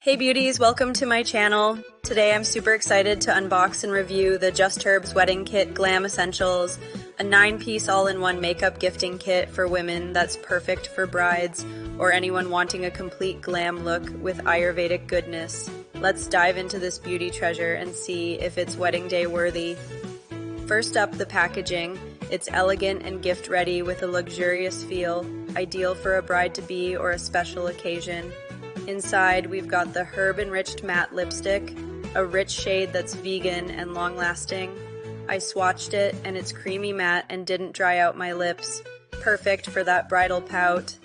Hey beauties, welcome to my channel. Today I'm super excited to unbox and review the Just Herbs Wedding Kit Glam Essentials, a 9-piece all-in-one makeup gifting kit for women that's perfect for brides or anyone wanting a complete glam look with Ayurvedic goodness. Let's dive into this beauty treasure and see if it's wedding day worthy. First up, the packaging. It's elegant and gift ready with a luxurious feel, ideal for a bride-to-be or a special occasion. Inside, we've got the herb-enriched matte lipstick, a rich shade that's vegan and long-lasting. I swatched it, and it's creamy matte and didn't dry out my lips. Perfect for that bridal pout.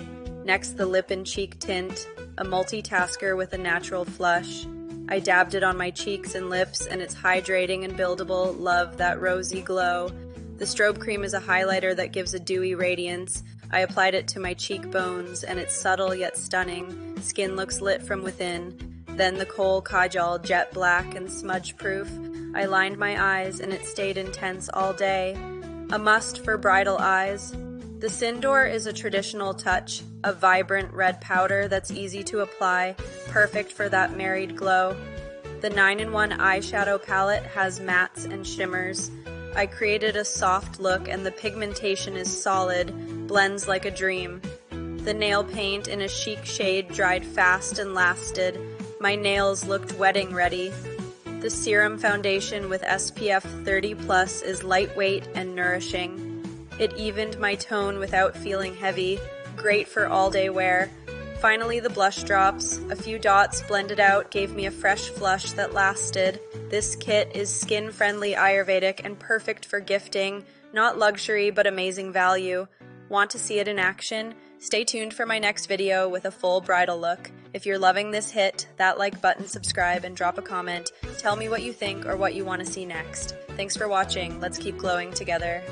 Next, the lip and cheek tint, a multitasker with a natural flush. I dabbed it on my cheeks and lips, and it's hydrating and buildable. Love that rosy glow. The strobe cream is a highlighter that gives a dewy radiance. I applied it to my cheekbones, and it's subtle yet stunning. Skin looks lit from within. Then the kohl kajal, jet black and smudge proof. I lined my eyes, and it stayed intense all day. A must for bridal eyes. The Sindoor is a traditional touch, a vibrant red powder that's easy to apply, perfect for that married glow. The 9-in-1 eyeshadow palette has mattes and shimmers. I created a soft look, and the pigmentation is solid, blends like a dream. The nail paint in a chic shade dried fast and lasted. My nails looked wedding ready. The serum foundation with SPF 30+ is lightweight and nourishing. It evened my tone without feeling heavy, great for all-day wear. Finally, the blush drops. A few dots blended out gave me a fresh flush that lasted. This kit is skin-friendly Ayurvedic and perfect for gifting, not luxury but amazing value. Want to see it in action? Stay tuned for my next video with a full bridal look. If you're loving this, hit that like button, subscribe, and drop a comment. Tell me what you think or what you want to see next. Thanks for watching. Let's keep glowing together.